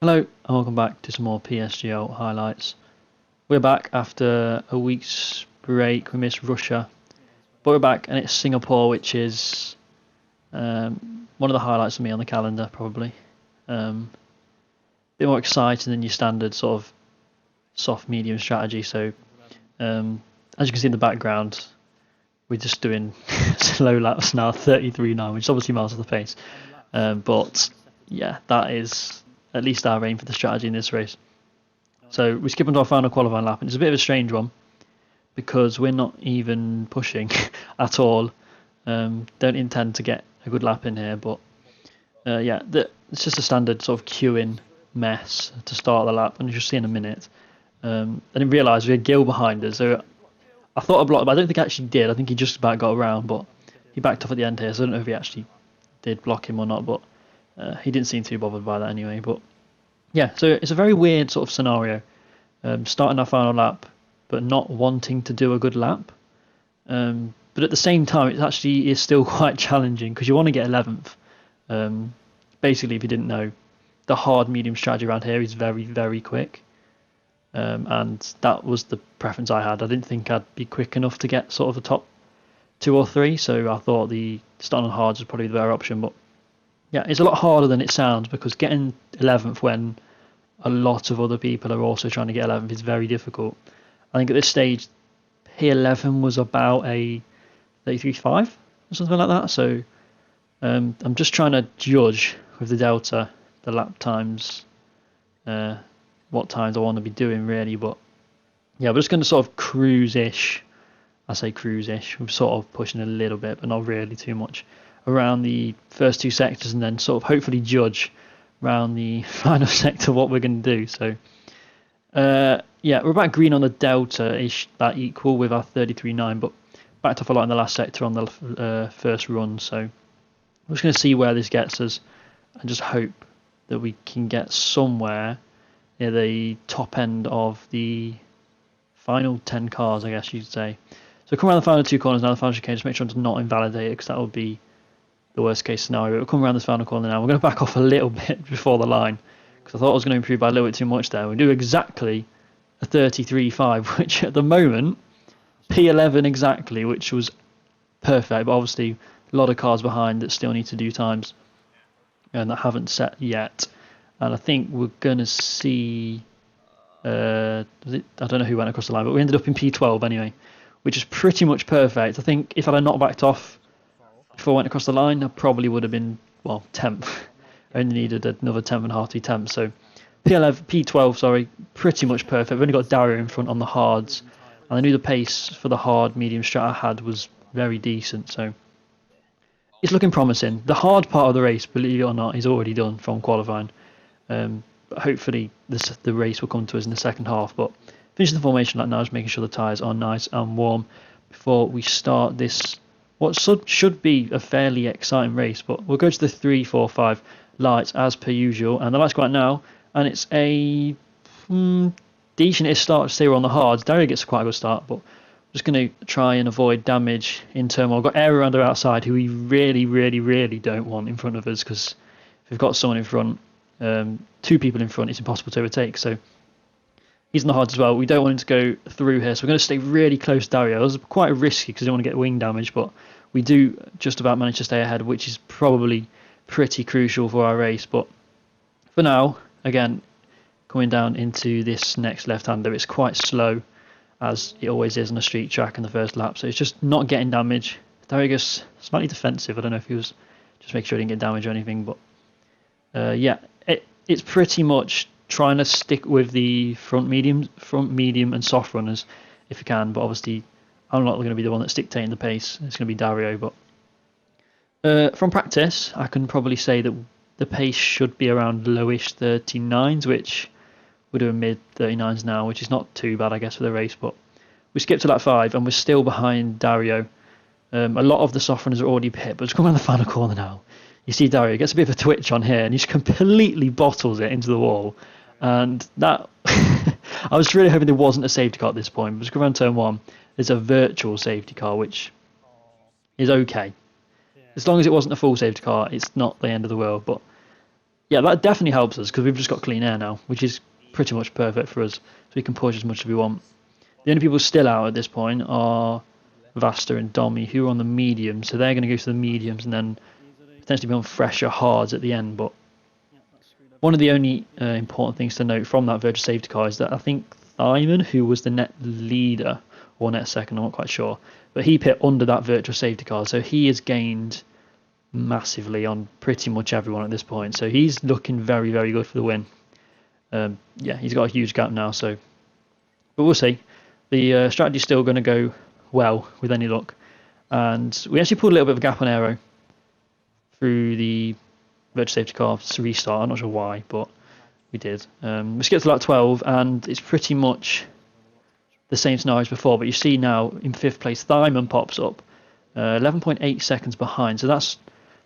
Hello and welcome back to some more PSGL highlights. We're back after a week's break. We missed Russia, but we're back and it's Singapore, which is one of the highlights for me on the calendar, probably. A bit more exciting than your standard sort of soft medium strategy. So, as you can see in the background, we're just doing slow laps now, 33.9, which is obviously miles off the pace. But yeah, that is at least our aim for the strategy in this race. So we skip onto our final qualifying lap, and it's a bit of a strange one because we're not even pushing at all. Don't intend to get a good lap in here, but it's just a standard sort of queuing mess to start the lap, and you'll see in a minute. I didn't realise we had Gill behind us, so I thought I blocked him. I don't think I actually did. I think he just about got around, but he backed off at the end here, so I don't know if he actually did block him or not, but he didn't seem too bothered by that anyway. But yeah, so it's a very weird sort of scenario. Starting our final lap, but not wanting to do a good lap. But at the same time, it actually is still quite challenging because you want to get 11th. Basically, if you didn't know, the hard medium strategy around here is very, very quick. And that was the preference I had. I didn't think I'd be quick enough to get sort of the top 2 or 3, so I thought the starting on hards was probably the better option. But yeah, it's a lot harder than it sounds because getting 11th when a lot of other people are also trying to get 11th is very difficult. I think at this stage, P11 was about a 33.5 or something like that. So I'm just trying to judge with the delta, the lap times, what times I want to be doing really. But yeah, we're just going to sort of cruise-ish. I say cruise-ish. We're sort of pushing a little bit, but not really too much around the first 2 sectors, and then sort of hopefully judge around the final sector what we're going to do. So yeah, we're about green on the delta-ish, that equal with our 33.9, but backed off a lot in the last sector on the first run. So we're just going to see where this gets us and just hope that we can get somewhere near the top end of the final 10 cars, I guess you'd say. So come around the final 2 corners now, the final chicane, just make sure to not invalidate it because that would be the worst case scenario. We'll come around this final corner now. We're going to back off a little bit before the line because I thought I was going to improve by a little bit too much there. We do exactly a 33.5, which at the moment, P11 exactly, which was perfect, but obviously a lot of cars behind that still need to do times and that haven't set yet. And I think we're going to see, I don't know who went across the line, but we ended up in P12 anyway, which is pretty much perfect. I think if I had not backed off before I went across the line, I probably would have been, well, 10th. I only needed another 10th and a half to be 10th. So P12, sorry, pretty much perfect. We've only got Dario in front on the hards. And I knew the pace for the hard medium strat I had was very decent. So it's looking promising. The hard part of the race, believe it or not, is already done from qualifying. But hopefully the race will come to us in the second half. But finishing the formation lap now, just making sure the tyres are nice and warm before we start this what should be a fairly exciting race. But we'll go to the 3, 4, 5 lights as per usual, and the lights go out now, and it's a decent start. Stay on the hards. Dario gets quite a good start, but I'm just going to try and avoid damage in turmoil. I've got Air around the outside, who we really, really, really don't want in front of us, because if we've got someone in front, 2 people in front, it's impossible to overtake. So he's in the hards as well. We don't want him to go through here, so we're going to stay really close to Dario. It was quite risky because I don't want to get wing damage, but we do just about manage to stay ahead, which is probably pretty crucial for our race. But for now, again, coming down into this next left-hander, it's quite slow, as it always is on a street track in the first lap. So it's just not getting damage. Dario gets slightly defensive. I don't know if he was just making sure he didn't get damage or anything, but yeah, it's pretty much trying to stick with the front medium and soft runners if you can, but obviously I'm not going to be the one that's dictating the pace. It's going to be Dario. But from practice, I can probably say that the pace should be around lowish 39s, which we're doing mid 39s now, which is not too bad, I guess, for the race. But we skipped to lap 5 and we're still behind Dario. A lot of the soft runners are already pit, but just come around the final corner now. You see Dario gets a bit of a twitch on here and he just completely bottles it into the wall. And that, I was really hoping there wasn't a safety car at this point. But just go around turn 1, there's a virtual safety car, which is okay. As long as it wasn't a full safety car, it's not the end of the world. But yeah, that definitely helps us because we've just got clean air now, which is pretty much perfect for us. So we can push as much as we want. The only people still out at this point are Vasta and Domi, who are on the medium. So they're going to go to the mediums and then potentially be on fresher hards at the end. But one of the only important things to note from that virtual safety car is that I think Thyman, who was the net leader or net second, I'm not quite sure, but he pit under that virtual safety car. So he has gained massively on pretty much everyone at this point. So he's looking very, very good for the win. Yeah, he's got a huge gap now. So, but we'll see. The strategy's still going to go well with any luck. And we actually pulled a little bit of a gap on aero through the virtual safety car restart. I'm not sure why, but we did. We skipped to lap 12, and it's pretty much the same scenario as before. But you see now in 5th place, Thyman pops up, 11.8 seconds behind. So that's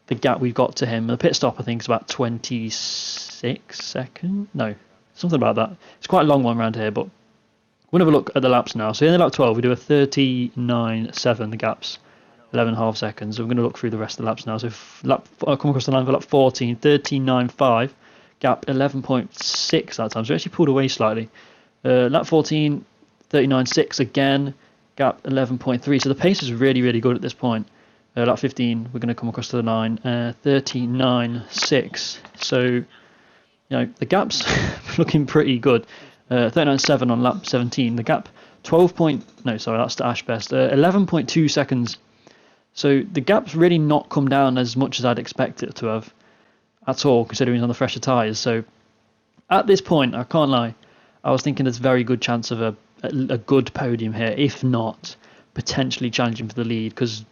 the gap we've got to him. The pit stop, I think, is about 26 seconds. No, something about that. It's quite a long one around here, but we'll have a look at the laps now. So in the lap 12, we do a 39.7. The gap's 11.5 seconds. So we're going to look through the rest of the laps now. So I'll come across the line for lap 14, 39.5. Gap 11.6 that time. So we actually pulled away slightly. Lap 14, 39.6 again. Gap 11.3. So the pace is really, really good at this point. Lap 15, we're going to come across to the line. 39.6. So, you know, the gap's looking pretty good. 39.7 on lap 17. The gap that's the Ash best. 11.2 seconds. So the gap's really not come down as much as I'd expect it to have at all, considering he's on the fresher tyres. So at this point, I can't lie, I was thinking there's a very good chance of a good podium here, if not potentially challenging for the lead, because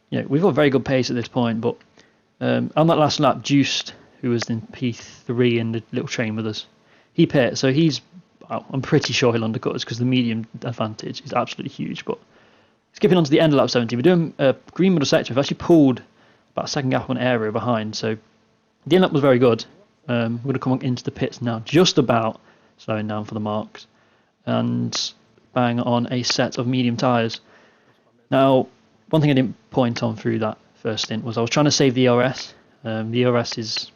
we've got very good pace at this point. But on that last lap, Juiced, who was in P3 in the little train with us, he pit, so I'm pretty sure he'll undercut us because the medium advantage is absolutely huge. But skipping on to the end of lap 17, we're doing a green middle sector. We've actually pulled about a second gap on aero behind, so the end lap was very good. We're going to come into the pits now, just about slowing down for the marks, and bang on a set of medium tyres. Now, one thing I didn't point on through that first stint was I was trying to save the ERS. The ERS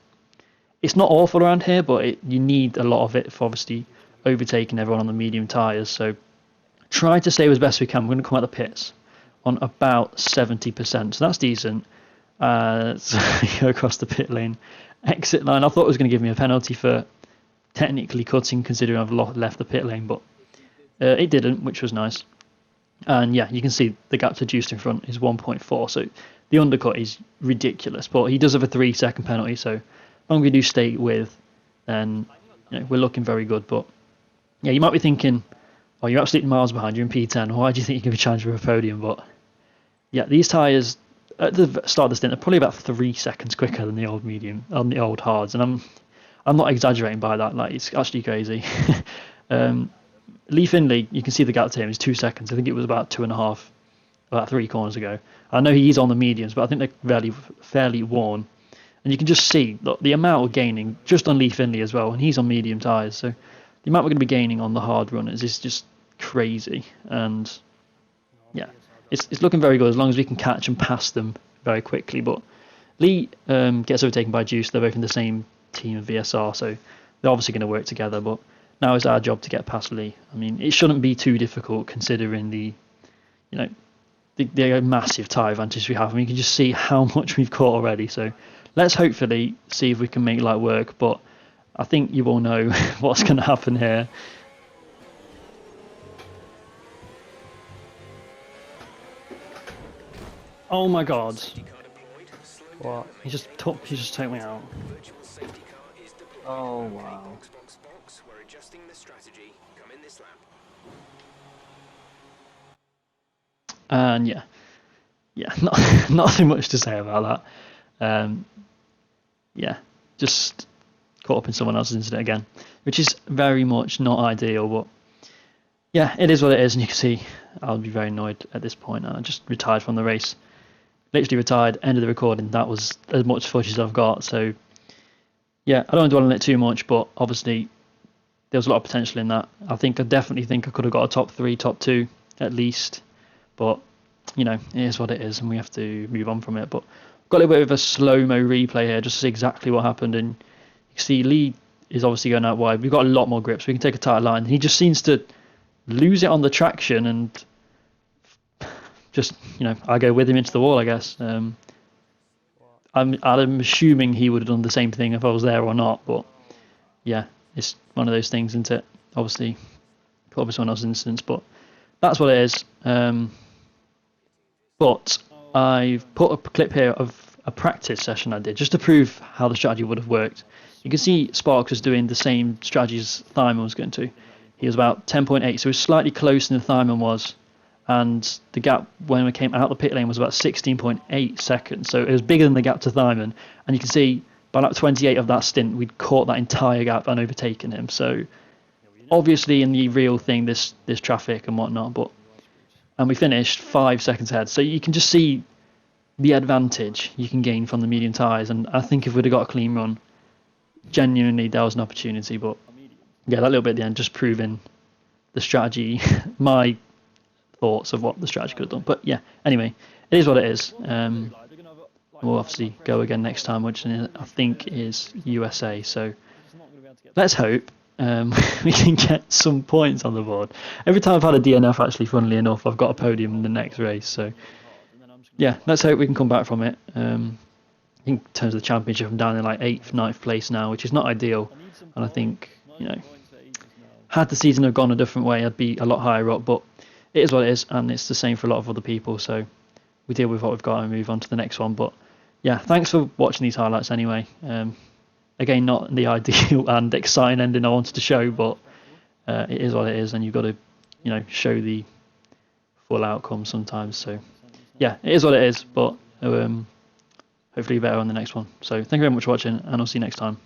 it's not awful around here, but you need a lot of it for obviously overtaking everyone on the medium tyres. So try to save as best we can. We're going to come out the pits on about 70%, so that's decent. So go across the pit lane, exit line. I thought it was going to give me a penalty for technically cutting, considering I've left the pit lane, but it didn't, which was nice. And yeah, you can see the gap to Juiced in front is 1.4, so the undercut is ridiculous. But he does have a 3-second penalty, so as long as we do stay with, then we're looking very good. But yeah, you might be thinking, oh, you're absolutely miles behind, you're in P10, why do you think you can be challenged for a podium? But yeah, these tyres at the start of the stint are probably about 3 seconds quicker than the old medium on the old hards, and I'm not exaggerating by that. Like, it's actually crazy. Lee Finley, you can see the gap to him is 2 seconds. I think it was about 2.5, about 3 corners ago. I know he's on the mediums, but I think they're fairly worn, and you can just see the amount of gaining just on Lee Finley as well, and he's on medium tyres. So the amount we're going to be gaining on the hard runners is just crazy, and yeah, it's looking very good as long as we can catch and pass them very quickly. But Lee gets overtaken by Juice. They're both in the same team of VSR, so they're obviously going to work together. But now it's our job to get past Lee. I mean, it shouldn't be too difficult considering the massive tyre advantage we have. I mean, you can just see how much we've caught already. So let's hopefully see if we can make light work. But I think you all know what's going to happen here. Oh my God! What? He just took me out. Oh wow! And yeah, nothing much to say about that. Yeah, just caught up in someone else's incident again, which is very much not ideal. But yeah, it is what it is, and you can see I'll be very annoyed at this point. I just retired from the race. Literally retired, ended the recording. That was as much footage as I've got. So yeah, I don't want to dwell on it too much, but obviously there was a lot of potential in that. I definitely think I could have got a top 3, top 2 at least. But it is what it is, and we have to move on from it. But got a little bit of a slow-mo replay here just to see exactly what happened, and you You see Lee is obviously going out wide. We've got a lot more grip, so we can take a tighter line. He just seems to lose it on the traction and just, I go with him into the wall, I guess. I'm assuming he would have done the same thing if I was there or not, but yeah, it's one of those things, isn't it? Obviously, probably someone else's instance, but that's what it is. But I've put a clip here of a practice session I did just to prove how the strategy would have worked. You can see Sparks was doing the same strategy as Thyman was going to. He was about 10.8, so he was slightly closer than Thyman was. And the gap when we came out the pit lane was about 16.8 seconds. So it was bigger than the gap to Thyman. And you can see by like 28 of that stint, we'd caught that entire gap and overtaken him. So obviously in the real thing, there's traffic and whatnot. And we finished 5 seconds ahead. So you can just see the advantage you can gain from the medium tyres. And I think if we'd have got a clean run, genuinely there was an opportunity. But yeah, that little bit at the end, just proving the strategy, my thoughts of what the strategy could have done. But yeah, anyway, it is what it is. We'll obviously go again next time, which I think is USA. So let's hope we can get some points on the board. Every time I've had a DNF, actually, funnily enough, I've got a podium in the next race. So yeah, let's hope we can come back from it. In terms of the championship, I'm down in like 8th, 9th place now, which is not ideal. And I think, had the season have gone a different way, I'd be a lot higher up. But it is what it is, and it's the same for a lot of other people. So we deal with what we've got and move on to the next one. But yeah, thanks for watching these highlights anyway. Again, not the ideal and exciting ending I wanted to show, but it is what it is, and you've got to, show the full outcome sometimes. So yeah, it is what it is, but hopefully better on the next one. So thank you very much for watching, and I'll see you next time.